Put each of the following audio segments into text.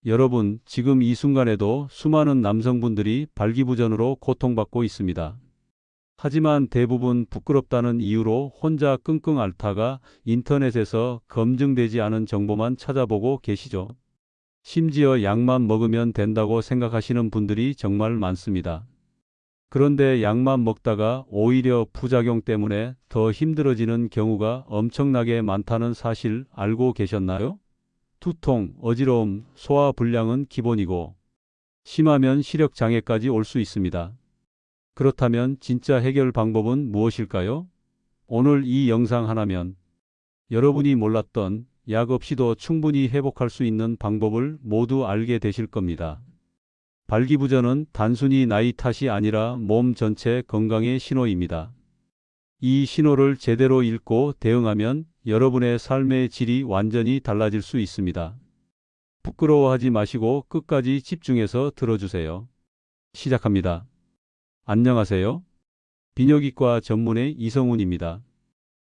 여러분, 지금 이 순간에도 수많은 남성분들이 발기부전으로 고통받고 있습니다. 하지만 대부분 부끄럽다는 이유로 혼자 끙끙 앓다가 인터넷에서 검증되지 않은 정보만 찾아보고 계시죠. 심지어 약만 먹으면 된다고 생각하시는 분들이 정말 많습니다. 그런데 약만 먹다가 오히려 부작용 때문에 더 힘들어지는 경우가 엄청나게 많다는 사실 알고 계셨나요? 두통, 어지러움, 소화불량은 기본이고 심하면 시력장애까지 올 수 있습니다. 그렇다면 진짜 해결 방법은 무엇일까요? 오늘 이 영상 하나면 여러분이 몰랐던 약 없이도 충분히 회복할 수 있는 방법을 모두 알게 되실 겁니다. 발기부전은 단순히 나이 탓이 아니라 몸 전체 건강의 신호입니다. 이 신호를 제대로 읽고 대응하면 여러분의 삶의 질이 완전히 달라질 수 있습니다. 부끄러워하지 마시고 끝까지 집중해서 들어주세요. 시작합니다. 안녕하세요. 비뇨기과 전문의 이성훈입니다.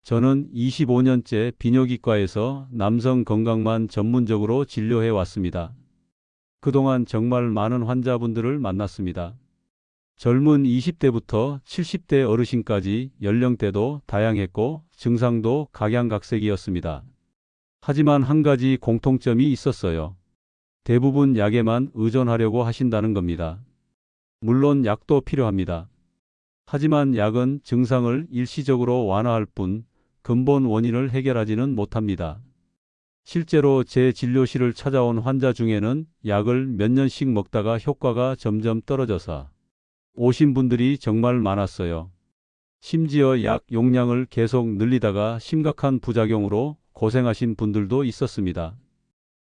저는 25년째 비뇨기과에서 남성 건강만 전문적으로 진료해 왔습니다. 그동안 정말 많은 환자분들을 만났습니다. 젊은 20대부터 70대 어르신까지 연령대도 다양했고 증상도 각양각색이었습니다. 하지만 한 가지 공통점이 있었어요. 대부분 약에만 의존하려고 하신다는 겁니다. 물론 약도 필요합니다. 하지만 약은 증상을 일시적으로 완화할 뿐 근본 원인을 해결하지는 못합니다. 실제로 제 진료실을 찾아온 환자 중에는 약을 몇 년씩 먹다가 효과가 점점 떨어져서 오신 분들이 정말 많았어요. 심지어 약 용량을 계속 늘리다가 심각한 부작용으로 고생하신 분들도 있었습니다.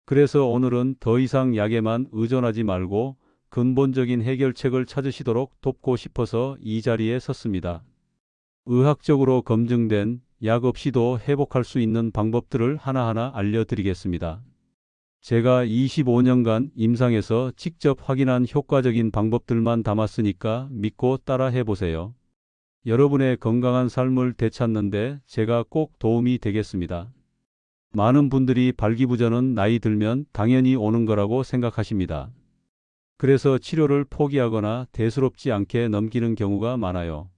그래서 오늘은 더 이상 약에만 의존하지 말고 근본적인 해결책을 찾으시도록 돕고 싶어서 이 자리에 섰습니다. 의학적으로 검증된 약 없이도 회복할 수 있는 방법들을 하나하나 알려드리겠습니다. 제가 25년간 임상에서 직접 확인한 효과적인 방법들만 담았으니까 믿고 따라 해보세요. 여러분의 건강한 삶을 되찾는데 제가 꼭 도움이 되겠습니다. 많은 분들이 발기부전은 나이 들면 당연히 오는 거라고 생각하십니다. 그래서 치료를 포기하거나 대수롭지 않게 넘기는 경우가 많아요.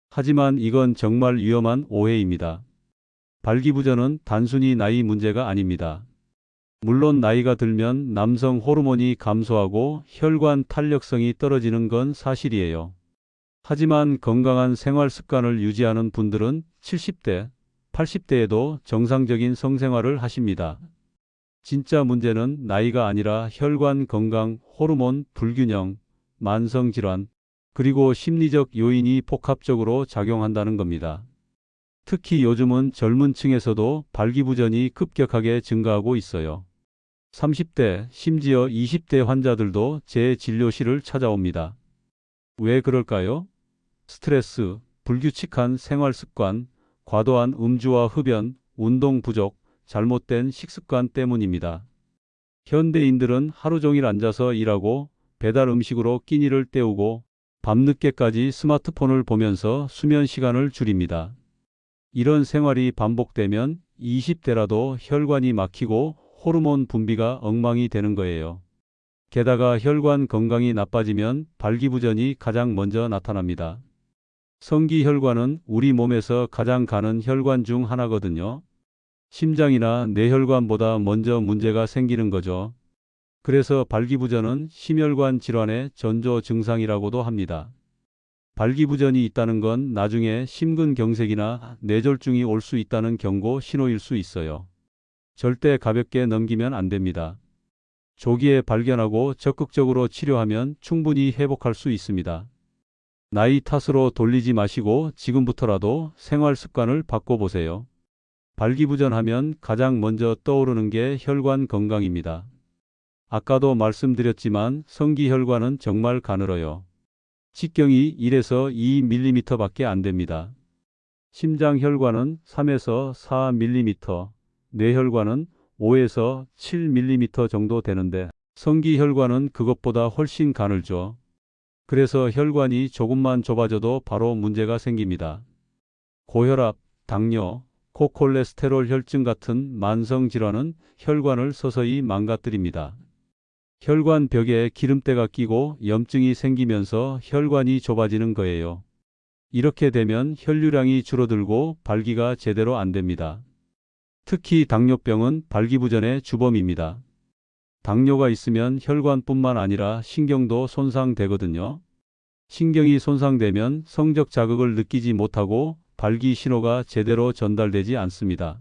하지만 이건 정말 위험한 오해입니다. 발기부전은 단순히 나이 문제가 아닙니다. 물론 나이가 들면 남성 호르몬이 감소하고 혈관 탄력성이 떨어지는 건 사실이에요. 하지만 건강한 생활 습관을 유지하는 분들은 70대, 80대에도 정상적인 성생활을 하십니다. 진짜 문제는 나이가 아니라 혈관 건강, 호르몬 불균형, 만성질환, 그리고 심리적 요인이 복합적으로 작용한다는 겁니다. 특히 요즘은 젊은 층에서도 발기부전이 급격하게 증가하고 있어요. 30대, 심지어 20대 환자들도 제 진료실을 찾아옵니다. 왜 그럴까요? 스트레스, 불규칙한 생활 습관, 과도한 음주와 흡연, 운동 부족, 잘못된 식습관 때문입니다. 현대인들은 하루 종일 앉아서 일하고 배달 음식으로 끼니를 때우고 밤늦게까지 스마트폰을 보면서 수면 시간을 줄입니다. 이런 생활이 반복되면 20대라도 혈관이 막히고 호르몬 분비가 엉망이 되는 거예요. 게다가 혈관 건강이 나빠지면 발기부전이 가장 먼저 나타납니다. 성기혈관은 우리 몸에서 가장 가는 혈관 중 하나거든요. 심장이나 뇌혈관보다 먼저 문제가 생기는 거죠. 그래서 발기부전은 심혈관 질환의 전조 증상이라고도 합니다. 발기부전이 있다는 건 나중에 심근경색이나 뇌졸중이 올 수 있다는 경고 신호일 수 있어요. 절대 가볍게 넘기면 안 됩니다. 조기에 발견하고 적극적으로 치료하면 충분히 회복할 수 있습니다. 나이 탓으로 돌리지 마시고 지금부터라도 생활 습관을 바꿔보세요. 발기부전하면 가장 먼저 떠오르는 게 혈관 건강입니다. 아까도 말씀드렸지만 성기혈관은 정말 가늘어요. 직경이 1에서 2mm 밖에 안 됩니다. 심장혈관은 3에서 4mm, 뇌혈관은 5에서 7mm 정도 되는데 성기혈관은 그것보다 훨씬 가늘죠. 그래서 혈관이 조금만 좁아져도 바로 문제가 생깁니다. 고혈압, 당뇨, 고콜레스테롤 혈증 같은 만성 질환은 혈관을 서서히 망가뜨립니다. 혈관 벽에 기름때가 끼고 염증이 생기면서 혈관이 좁아지는 거예요. 이렇게 되면 혈류량이 줄어들고 발기가 제대로 안 됩니다. 특히 당뇨병은 발기부전의 주범입니다. 당뇨가 있으면 혈관뿐만 아니라 신경도 손상되거든요. 신경이 손상되면 성적 자극을 느끼지 못하고 발기 신호가 제대로 전달되지 않습니다.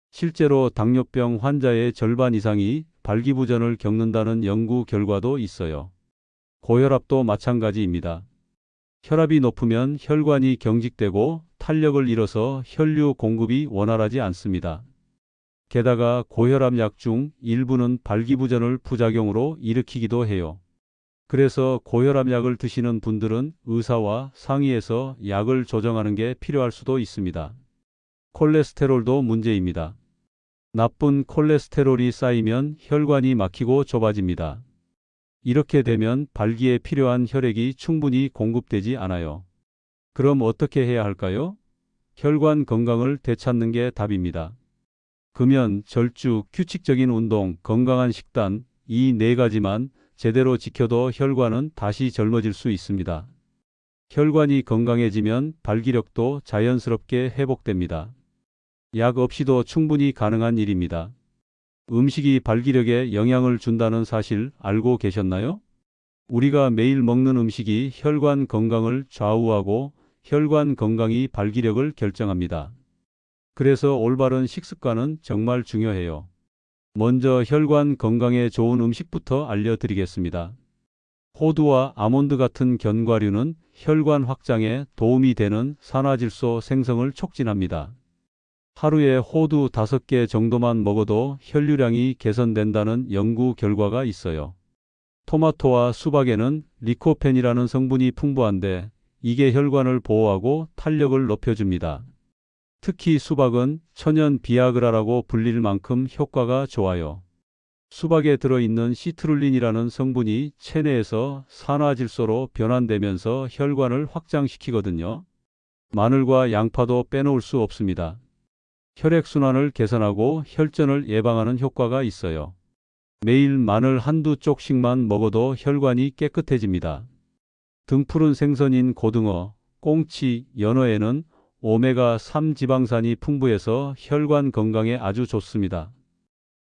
실제로 당뇨병 환자의 절반 이상이 발기부전을 겪는다는 연구 결과도 있어요. 고혈압도 마찬가지입니다. 혈압이 높으면 혈관이 경직되고 탄력을 잃어서 혈류 공급이 원활하지 않습니다. 게다가 고혈압 약 중 일부는 발기부전을 부작용으로 일으키기도 해요. 그래서 고혈압 약을 드시는 분들은 의사와 상의해서 약을 조정하는 게 필요할 수도 있습니다. 콜레스테롤도 문제입니다. 나쁜 콜레스테롤이 쌓이면 혈관이 막히고 좁아집니다. 이렇게 되면 발기에 필요한 혈액이 충분히 공급되지 않아요. 그럼 어떻게 해야 할까요? 혈관 건강을 되찾는 게 답입니다. 금연, 절주, 규칙적인 운동, 건강한 식단, 이 네 가지만 제대로 지켜도 혈관은 다시 젊어질 수 있습니다. 혈관이 건강해지면 발기력도 자연스럽게 회복됩니다. 약 없이도 충분히 가능한 일입니다. 음식이 발기력에 영향을 준다는 사실 알고 계셨나요? 우리가 매일 먹는 음식이 혈관 건강을 좌우하고 혈관 건강이 발기력을 결정합니다. 그래서 올바른 식습관은 정말 중요해요. 먼저 혈관 건강에 좋은 음식부터 알려드리겠습니다. 호두와 아몬드 같은 견과류는 혈관 확장에 도움이 되는 산화질소 생성을 촉진합니다. 하루에 호두 5개 정도만 먹어도 혈류량이 개선된다는 연구 결과가 있어요. 토마토와 수박에는 리코펜이라는 성분이 풍부한데 이게 혈관을 보호하고 탄력을 높여줍니다. 특히 수박은 천연 비아그라라고 불릴 만큼 효과가 좋아요. 수박에 들어있는 시트룰린이라는 성분이 체내에서 산화질소로 변환되면서 혈관을 확장시키거든요. 마늘과 양파도 빼놓을 수 없습니다. 혈액순환을 개선하고 혈전을 예방하는 효과가 있어요. 매일 마늘 한두 쪽씩만 먹어도 혈관이 깨끗해집니다. 등푸른 생선인 고등어, 꽁치, 연어에는 오메가3 지방산이 풍부해서 혈관 건강에 아주 좋습니다.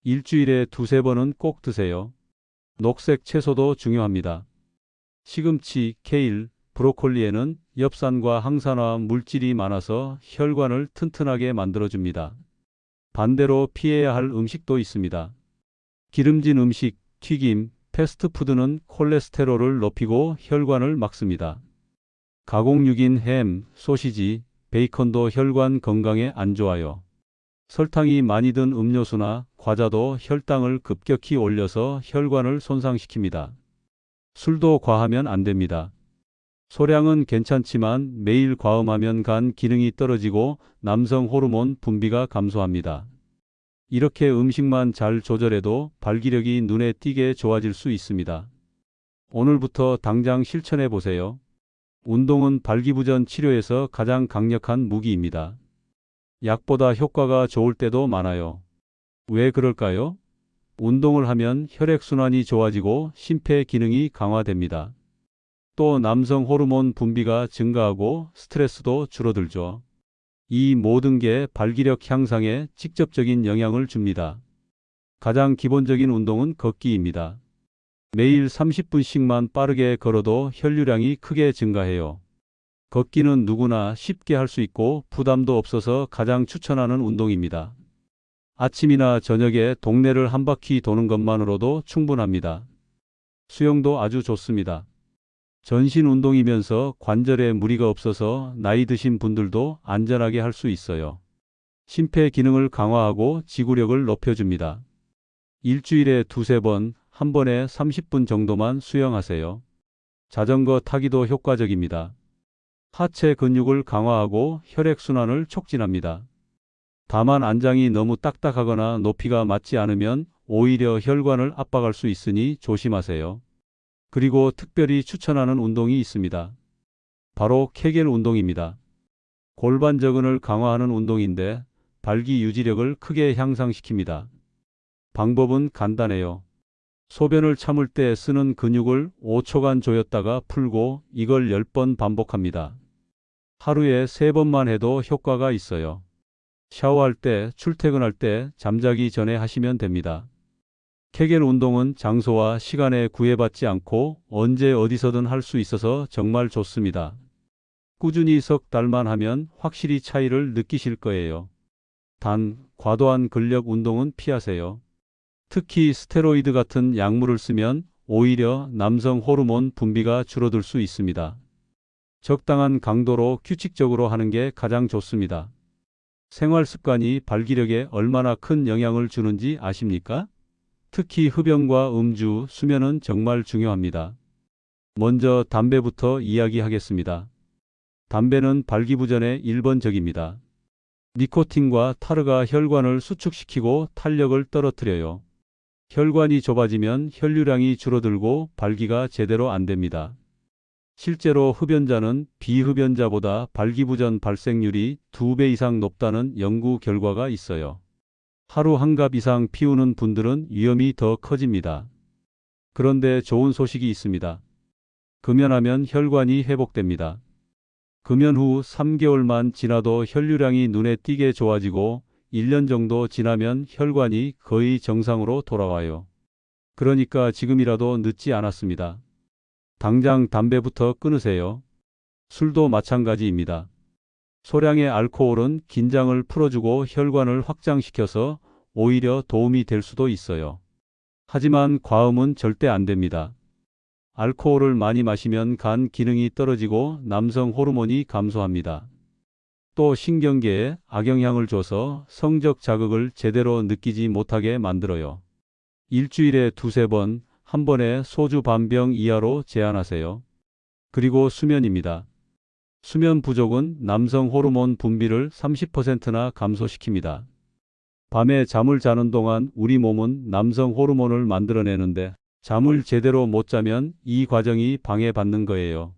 일주일에 2~3번은 꼭 드세요. 녹색 채소도 중요합니다. 시금치, 케일, 브로콜리에는 엽산과 항산화 물질이 많아서 혈관을 튼튼하게 만들어줍니다. 반대로 피해야 할 음식도 있습니다. 기름진 음식, 튀김, 패스트푸드는 콜레스테롤을 높이고 혈관을 막습니다. 가공육인 햄, 소시지, 베이컨도 혈관 건강에 안 좋아요. 설탕이 많이 든 음료수나 과자도 혈당을 급격히 올려서 혈관을 손상시킵니다. 술도 과하면 안 됩니다. 소량은 괜찮지만 매일 과음하면 간 기능이 떨어지고 남성 호르몬 분비가 감소합니다. 이렇게 음식만 잘 조절해도 발기력이 눈에 띄게 좋아질 수 있습니다. 오늘부터 당장 실천해 보세요. 운동은 발기부전 치료에서 가장 강력한 무기입니다. 약보다 효과가 좋을 때도 많아요. 왜 그럴까요? 운동을 하면 혈액순환이 좋아지고 심폐 기능이 강화됩니다. 또 남성 호르몬 분비가 증가하고 스트레스도 줄어들죠. 이 모든 게 발기력 향상에 직접적인 영향을 줍니다. 가장 기본적인 운동은 걷기입니다. 매일 30분씩만 빠르게 걸어도 혈류량이 크게 증가해요. 걷기는 누구나 쉽게 할 수 있고 부담도 없어서 가장 추천하는 운동입니다. 아침이나 저녁에 동네를 한 바퀴 도는 것만으로도 충분합니다. 수영도 아주 좋습니다. 전신 운동이면서 관절에 무리가 없어서 나이 드신 분들도 안전하게 할 수 있어요. 심폐 기능을 강화하고 지구력을 높여줍니다. 일주일에 2~3번, 한 번에 30분 정도만 수영하세요. 자전거 타기도 효과적입니다. 하체 근육을 강화하고 혈액순환을 촉진합니다. 다만 안장이 너무 딱딱하거나 높이가 맞지 않으면 오히려 혈관을 압박할 수 있으니 조심하세요. 그리고 특별히 추천하는 운동이 있습니다. 바로 케겔 운동입니다. 골반저근을 강화하는 운동인데 발기 유지력을 크게 향상시킵니다. 방법은 간단해요. 소변을 참을 때 쓰는 근육을 5초간 조였다가 풀고 이걸 10번 반복합니다. 하루에 3번만 해도 효과가 있어요. 샤워할 때, 출퇴근할 때, 잠자기 전에 하시면 됩니다. 케겔 운동은 장소와 시간에 구애받지 않고 언제 어디서든 할 수 있어서 정말 좋습니다. 꾸준히 석 달만 하면 확실히 차이를 느끼실 거예요. 단, 과도한 근력 운동은 피하세요. 특히 스테로이드 같은 약물을 쓰면 오히려 남성 호르몬 분비가 줄어들 수 있습니다. 적당한 강도로 규칙적으로 하는 게 가장 좋습니다. 생활 습관이 발기력에 얼마나 큰 영향을 주는지 아십니까? 특히 흡연과 음주, 수면은 정말 중요합니다. 먼저 담배부터 이야기하겠습니다. 담배는 발기부전의 1번적입니다. 니코틴과 타르가 혈관을 수축시키고 탄력을 떨어뜨려요. 혈관이 좁아지면 혈류량이 줄어들고 발기가 제대로 안 됩니다. 실제로 흡연자는 비흡연자보다 발기부전 발생률이 2배 이상 높다는 연구 결과가 있어요. 하루 한 갑 이상 피우는 분들은 위험이 더 커집니다. 그런데 좋은 소식이 있습니다. 금연하면 혈관이 회복됩니다. 금연 후 3개월만 지나도 혈류량이 눈에 띄게 좋아지고 1년 정도 지나면 혈관이 거의 정상으로 돌아와요. 그러니까 지금이라도 늦지 않았습니다. 당장 담배부터 끊으세요. 술도 마찬가지입니다. 소량의 알코올은 긴장을 풀어주고 혈관을 확장시켜서 오히려 도움이 될 수도 있어요. 하지만 과음은 절대 안 됩니다. 알코올을 많이 마시면 간 기능이 떨어지고 남성 호르몬이 감소합니다. 또 신경계에 악영향을 줘서 성적 자극을 제대로 느끼지 못하게 만들어요. 일주일에 2~3번, 한 번에 소주 반 병 이하로 제한하세요. 그리고 수면입니다. 수면 부족은 남성 호르몬 분비를 30%나 감소시킵니다. 밤에 잠을 자는 동안 우리 몸은 남성 호르몬을 만들어내는데 잠을 제대로 못 자면 이 과정이 방해받는 거예요.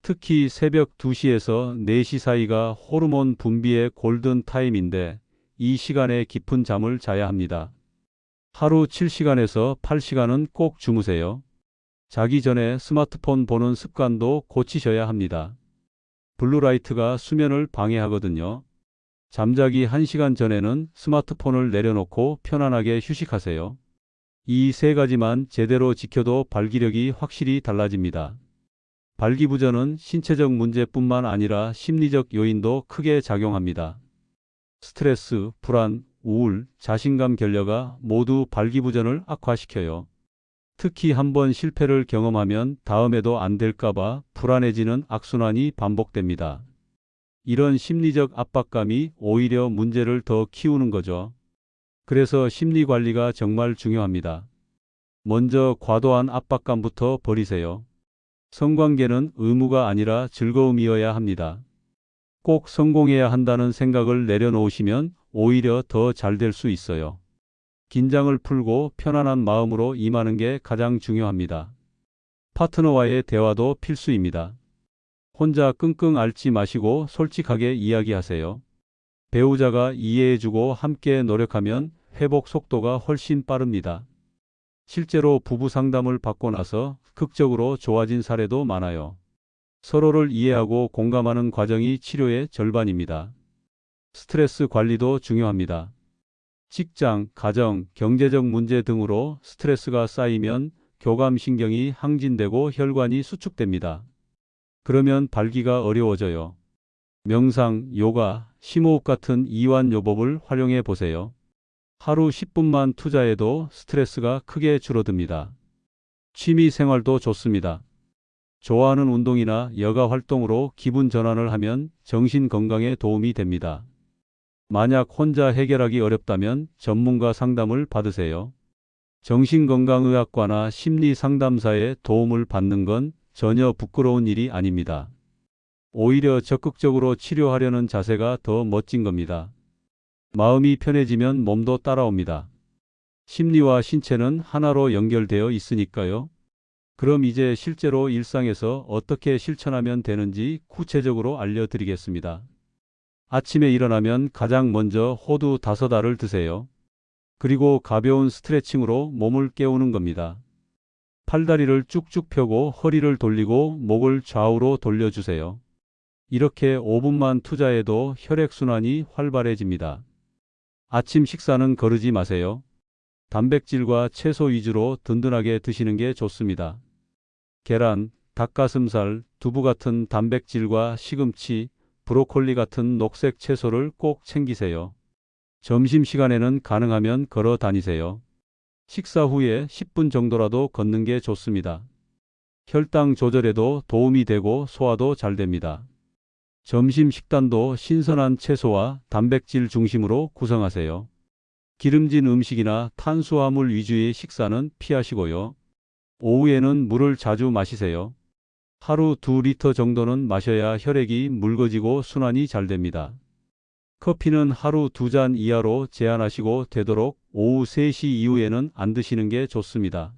특히 새벽 2시에서 4시 사이가 호르몬 분비의 골든 타임인데 이 시간에 깊은 잠을 자야 합니다. 하루 7시간에서 8시간은 꼭 주무세요. 자기 전에 스마트폰 보는 습관도 고치셔야 합니다. 블루라이트가 수면을 방해하거든요. 잠자기 1시간 전에는 스마트폰을 내려놓고 편안하게 휴식하세요. 이 3가지만 제대로 지켜도 발기력이 확실히 달라집니다. 발기부전은 신체적 문제뿐만 아니라 심리적 요인도 크게 작용합니다. 스트레스, 불안, 우울, 자신감 결여가 모두 발기부전을 악화시켜요. 특히 한번 실패를 경험하면 다음에도 안 될까봐 불안해지는 악순환이 반복됩니다. 이런 심리적 압박감이 오히려 문제를 더 키우는 거죠. 그래서 심리 관리가 정말 중요합니다. 먼저 과도한 압박감부터 버리세요. 성관계는 의무가 아니라 즐거움이어야 합니다. 꼭 성공해야 한다는 생각을 내려놓으시면 오히려 더 잘 될 수 있어요. 긴장을 풀고 편안한 마음으로 임하는 게 가장 중요합니다. 파트너와의 대화도 필수입니다. 혼자 끙끙 앓지 마시고 솔직하게 이야기하세요. 배우자가 이해해주고 함께 노력하면 회복 속도가 훨씬 빠릅니다. 실제로 부부 상담을 받고 나서 극적으로 좋아진 사례도 많아요. 서로를 이해하고 공감하는 과정이 치료의 절반입니다. 스트레스 관리도 중요합니다. 직장, 가정, 경제적 문제 등으로 스트레스가 쌓이면 교감신경이 항진되고 혈관이 수축됩니다. 그러면 발기가 어려워져요. 명상, 요가, 심호흡 같은 이완요법을 활용해 보세요. 하루 10분만 투자해도 스트레스가 크게 줄어듭니다. 취미 생활도 좋습니다. 좋아하는 운동이나 여가 활동으로 기분 전환을 하면 정신 건강에 도움이 됩니다. 만약 혼자 해결하기 어렵다면 전문가 상담을 받으세요. 정신건강의학과나 심리상담사의 도움을 받는 건 전혀 부끄러운 일이 아닙니다. 오히려 적극적으로 치료하려는 자세가 더 멋진 겁니다. 마음이 편해지면 몸도 따라옵니다. 심리와 신체는 하나로 연결되어 있으니까요. 그럼 이제 실제로 일상에서 어떻게 실천하면 되는지 구체적으로 알려드리겠습니다. 아침에 일어나면 가장 먼저 호두 5알을 드세요. 그리고 가벼운 스트레칭으로 몸을 깨우는 겁니다. 팔다리를 쭉쭉 펴고 허리를 돌리고 목을 좌우로 돌려주세요. 이렇게 5분만 투자해도 혈액순환이 활발해집니다. 아침 식사는 거르지 마세요. 단백질과 채소 위주로 든든하게 드시는 게 좋습니다. 계란, 닭가슴살, 두부 같은 단백질과 시금치, 브로콜리 같은 녹색 채소를 꼭 챙기세요. 점심시간에는 가능하면 걸어 다니세요. 식사 후에 10분 정도라도 걷는 게 좋습니다. 혈당 조절에도 도움이 되고 소화도 잘 됩니다. 점심 식단도 신선한 채소와 단백질 중심으로 구성하세요. 기름진 음식이나 탄수화물 위주의 식사는 피하시고요. 오후에는 물을 자주 마시세요. 하루 2리터 정도는 마셔야 혈액이 묽어지고 순환이 잘 됩니다. 커피는 하루 2잔 이하로 제한하시고 되도록 오후 3시 이후에는 안 드시는 게 좋습니다.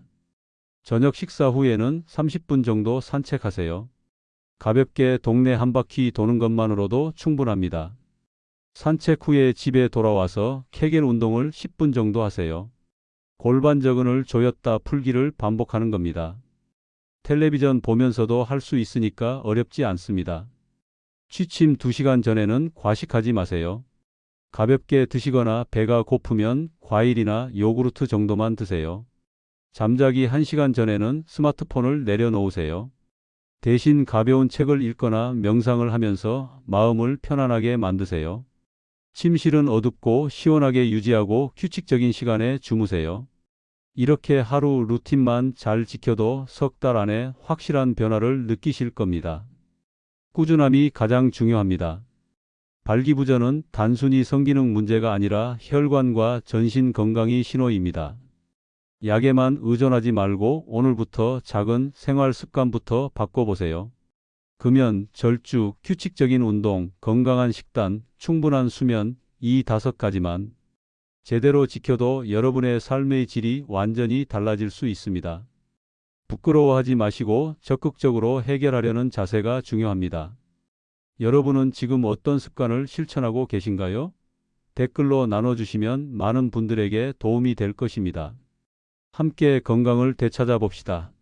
저녁 식사 후에는 30분 정도 산책하세요. 가볍게 동네 한 바퀴 도는 것만으로도 충분합니다. 산책 후에 집에 돌아와서 케겔 운동을 10분 정도 하세요. 골반저근을 조였다 풀기를 반복하는 겁니다. 텔레비전 보면서도 할 수 있으니까 어렵지 않습니다. 취침 2시간 전에는 과식하지 마세요. 가볍게 드시거나 배가 고프면 과일이나 요구르트 정도만 드세요. 잠자기 1시간 전에는 스마트폰을 내려놓으세요. 대신 가벼운 책을 읽거나 명상을 하면서 마음을 편안하게 만드세요. 침실은 어둡고 시원하게 유지하고 규칙적인 시간에 주무세요. 이렇게 하루 루틴만 잘 지켜도 석 달 안에 확실한 변화를 느끼실 겁니다. 꾸준함이 가장 중요합니다. 발기부전은 단순히 성기능 문제가 아니라 혈관과 전신 건강의 신호입니다. 약에만 의존하지 말고 오늘부터 작은 생활 습관부터 바꿔보세요. 금연, 절주, 규칙적인 운동, 건강한 식단, 충분한 수면, 이 5가지만 제대로 지켜도 여러분의 삶의 질이 완전히 달라질 수 있습니다. 부끄러워하지 마시고 적극적으로 해결하려는 자세가 중요합니다. 여러분은 지금 어떤 습관을 실천하고 계신가요? 댓글로 나눠주시면 많은 분들에게 도움이 될 것입니다. 함께 건강을 되찾아 봅시다.